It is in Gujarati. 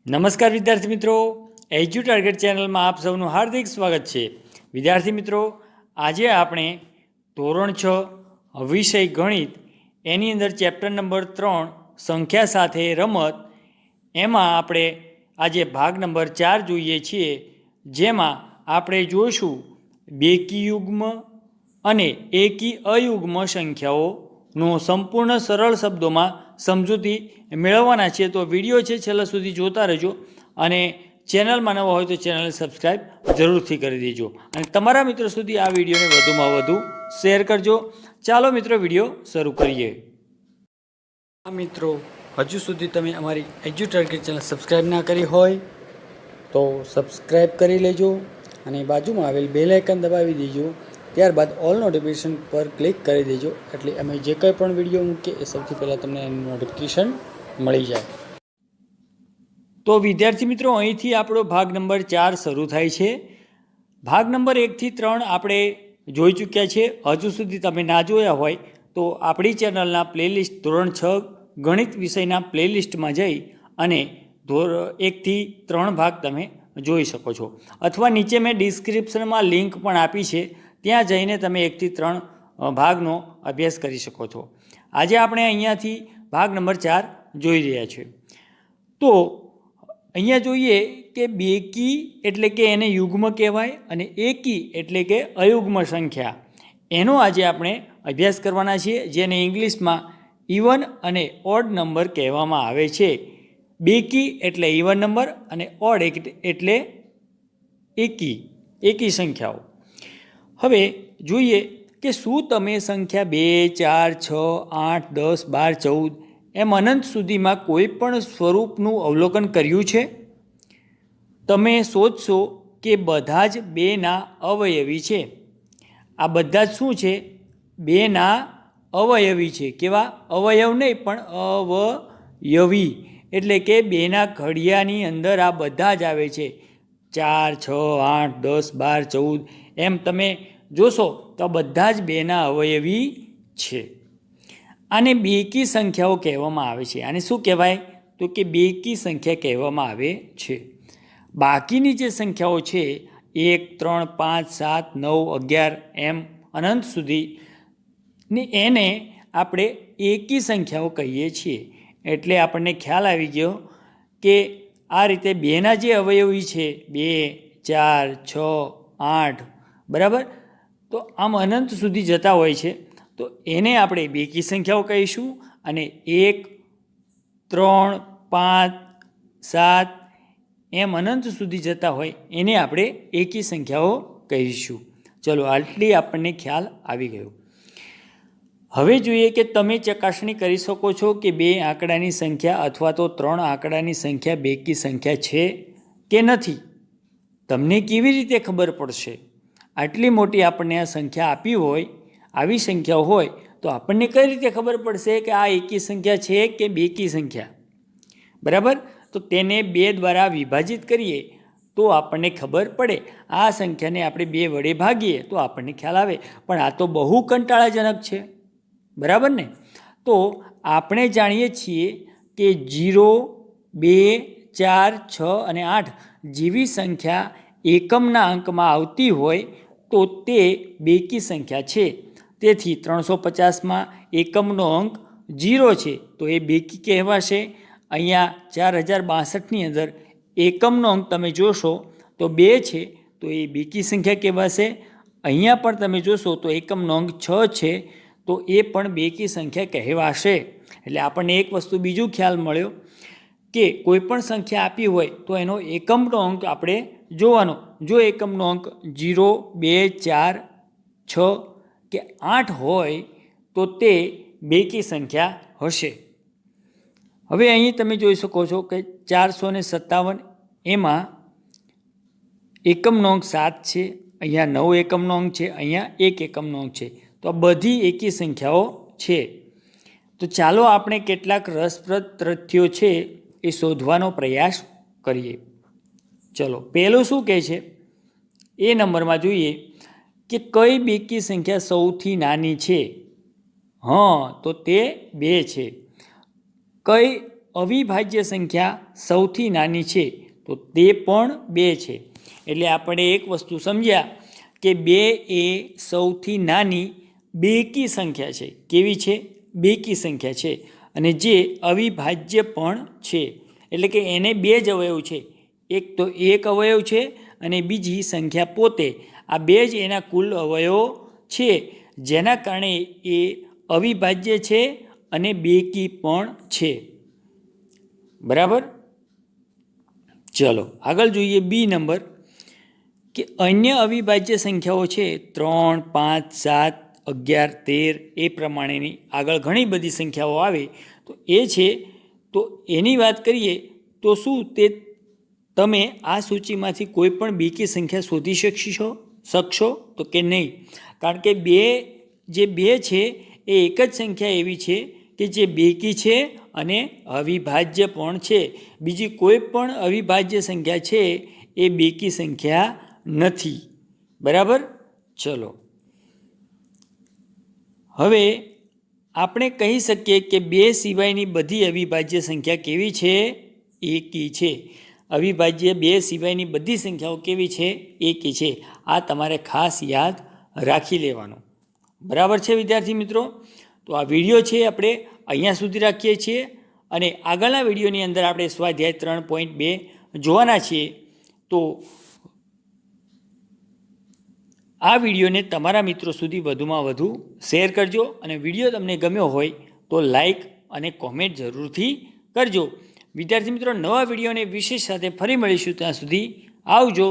નમસ્કાર વિદ્યાર્થી મિત્રો, એજ્યુ ટાર્ગેટ ચેનલમાં આપ સૌનું હાર્દિક સ્વાગત છે. વિદ્યાર્થી મિત્રો, આજે આપણે ધોરણ 6 વિષય ગણિત એની અંદર ચેપ્ટર નંબર 3 સંખ્યા સાથે રમત એમાં આપણે આજે ભાગ નંબર 4 જોઈએ છીએ, જેમાં આપણે જોઈશું બેકી યુગ્મ અને એકી અયુગ્મ સંખ્યાઓનો સંપૂર્ણ સરળ શબ્દોમાં સમજૂતી મેળવવાના છે. તો વિડીયો છે છેલ્લા સુધી જોતા રહેજો અને ચેનલમાં નવા હોય તો ચેનલને સબસ્ક્રાઈબ જરૂરથી કરી દેજો અને તમારા મિત્રો સુધી આ વિડીયોને વધુમાં વધુ શેર કરજો. ચાલો મિત્રો, વિડીયો શરૂ કરીએ. મિત્રો, હજુ સુધી તમે અમારી એજ્યુ ટાર્ગેટ ચેનલ સબસ્ક્રાઈબ ના કરી હોય તો સબસ્ક્રાઈબ કરી લેજો અને બાજુમાં આવેલ બેલ આઇકન દબાવી દેજો. ત્યારબાદ ઓલ નોટિફિકેશન પર ક્લિક કરી દેજો, એટલે અમે જે કંઈ પણ વિડીયો મૂકીએ એ સૌથી પહેલાં તમને એનું નોટિફિકેશન મળી જાય. તો વિદ્યાર્થી મિત્રો, અહીંથી આપણો ભાગ નંબર 4 શરૂ થાય છે. ભાગ નંબર 1 થી 3 આપણે જોઈ ચૂક્યા છે. હજુ સુધી તમે ના જોયા હોય તો આપણી ચેનલના પ્લેલિસ્ટ ધોરણ 6 ગણિત વિષયના પ્લેલિસ્ટમાં જઈ અને 1 થી 3 ભાગ તમે જોઈ શકો છો, અથવા નીચે મેં ડિસ્ક્રિપ્શનમાં લિંક પણ આપી છે, ત્યાં જઈને તમે 1 થી 3 ભાગનો અભ્યાસ કરી શકો છો. આજે આપણે અહીંયાથી ભાગ નંબર 4 જોઈ રહ્યા છીએ. તો અહીંયા જોઈએ કે બેકી એટલે કે એને યુગ્મ કહેવાય અને એકી એટલે કે અયુગ્મ સંખ્યા, એનો આજે આપણે અભ્યાસ કરવાના છીએ, જેને ઇંગ્લિશમાં ઇવન અને ઓડ નંબર કહેવામાં આવે છે. બેકી એટલે ઇવન નંબર અને ઓડ એટલે એકી સંખ્યાઓ. હવે જોઈએ કે શું તમે સંખ્યા 2, 4, 6, 8, 10, 12, 14 એમ અનંત સુધીમાં કોઈ પણ સ્વરૂપનું અવલોકન કર્યું છે? તમે શોધશો કે બધા જ 2ના અવયવી છે. આ બધા જ શું છે? 2ના અવયવી છે. કેવા? અવયવ નહીં પણ અવયવી, એટલે કે 2ના ઘડિયાની અંદર આ બધા જ આવે છે. 4, 6, 8, 10, 12, 14 એમ તમે જોશો તો બધા જ 2ના અવયવી છે. આને બેકી સંખ્યાઓ કહેવામાં આવે છે. આને શું કહેવાય? તો કે બેકી સંખ્યા કહેવામાં આવે છે. બાકીની જે સંખ્યાઓ છે 1, 3, 5, 7, 9, 11 એમ અનંત સુધી ને એને આપણે એકી સંખ્યાઓ કહીએ છીએ. એટલે આપણને ખ્યાલ આવી ગયો કે આ રીતે 2ના જે અવયવી છે 2, 4, 6, 8 બરાબર, તો આમ અનંત સુધી જતા હોય છે, તો એને આપણે બેકી સંખ્યાઓ કહીશું. અને 1, 3, 5, 7 એમ અનંત સુધી જતા હોય એને આપણે એકી સંખ્યાઓ કહીશું. ચલો, આટલી આપણને ખ્યાલ આવી ગયો. હવે જોઈએ કે તમે ચકાસણી કરી શકો છો કે 2 આંકડાની સંખ્યા અથવા તો 3 આંકડાની સંખ્યા બેકી સંખ્યા છે કે નથી. તમને કેવી રીતે ખબર પડશે? આટલી મોટી આપણને આ સંખ્યા આપી હોય, આવી સંખ્યાઓ હોય, તો આપણને કઈ રીતે ખબર પડશે કે આ એકી સંખ્યા છે કે બેકી સંખ્યા? બરાબર, તો તેને 2 દ્વારા વિભાજિત કરીએ તો આપણને ખબર પડે. આ સંખ્યાને આપણે 2 વડે ભાગીએ તો આપણને ખ્યાલ આવે. પણ આ તો બહુ કંટાળાજનક છે, બરાબર ને? તો આપણે જાણીએ છીએ કે 0, 2, 4, 6 અને 8 જેવી સંખ્યા એકમના અંકમાં આવતી હોય તો તે બેકી સંખ્યા છે. તેથી 350માં એકમનો અંક 0 છે તો એ બેકી કહેવાશે. અહીંયા 4062ની અંદર એકમનો અંક તમે જોશો તો 2 છે તો એ બેકી સંખ્યા કહેવાશે. અહીંયા પણ તમે જોશો તો એકમનો અંક 6 છે તો એ પણ બેકી સંખ્યા કહેવાશે. એટલે આપણને એક વસ્તુ બીજું ખ્યાલ મળ્યો કે કોઈ પણ સંખ્યા આપી હોય તો એનો એકમનો અંક આપણે જોવાનો. જો એકમનો અંક 0, 2, 4, 6 કે 8 હોય તો તે બેકી સંખ્યા હશે. હવે અહીં તમે જોઈ શકો છો કે 457 એમાં એકમનો અંક 7 છે, અહીંયા 9 એકમનો અંક છે, અહીંયા 1 એકમનો અંક છે. તો આ બધી એકી સંખ્યાઓ છે. તો ચાલો આપણે કેટલાક રસપ્રદ તથ્યો છે એ શોધવાનો પ્રયાસ કરીએ. ચલો, પહેલું શું કહે છે એ નંબરમાં જોઈએ કે કઈ બેકી સંખ્યા સૌથી નાની છે? તો તે 2 છે. કઈ અવિભાજ્ય સંખ્યા સૌથી નાની છે તો તે પણ 2 છે. એટલે આપણે એક વસ્તુ સમજ્યા કે 2 એ સૌથી નાની બેકી સંખ્યા છે. કેવી છે? બેકી સંખ્યા છે અને જે અવિભાજ્ય પણ છે. એટલે કે એને 2 જ અવયવ છે. એક તો એક અવયવ છે અને બીજી સંખ્યા પોતે. આ 2 જ એના કુલ અવયવો છે, જેના કારણે એ અવિભાજ્ય છે અને બેકી પણ છે. બરાબર. ચલો આગળ જોઈએ બી નંબર, કે અન્ય અવિભાજ્ય સંખ્યાઓ છે 3, 5, 7, 11, 13 એ પ્રમાણેની આગળ ઘણી બધી સંખ્યાઓ આવે તો એ છે. તો એની વાત કરીએ તો શું તે તમે આ સૂચિમાંથી કોઈ પણ બેકી સંખ્યા શોધી શકશો તો કે નહીં? કારણ કે જે 2 છે એ એક જ સંખ્યા એવી છે કે જે બેકી છે અને અવિભાજ્ય પણ છે. બીજી કોઈ પણ અવિભાજ્ય સંખ્યા છે એ બેકી સંખ્યા નથી. બરાબર. ચલો હવે આપણે કહી શકીએ કે 2 સિવાયની બધી અવિભાજ્ય સંખ્યા કેવી છે? એકી છે. અવિભાજ્ય 2 સિવાયની બધી સંખ્યાઓ કેવી છે? એકી છે. આ તમારે ખાસ યાદ રાખી લેવાનું. બરાબર છે વિદ્યાર્થી મિત્રો? તો આ વિડીયો છે આપણે અહીંયા સુધી રાખીએ છીએ અને આગળના વિડીયોની અંદર આપણે સ્વાધ્યાય 3.2 જોવાના છીએ. તો આ વિડીયોને તમારા મિત્રો સુધી વધુમાં વધુ શેર કરજો અને વિડીયો તમને ગમ્યો હોય તો લાઈક અને કોમેન્ટ જરૂરથી કરજો. વિદ્યાર્થી મિત્રો, નવા વિડીયોને વિશેષ સાથે ફરી મળીશું. ત્યાં સુધી આવજો.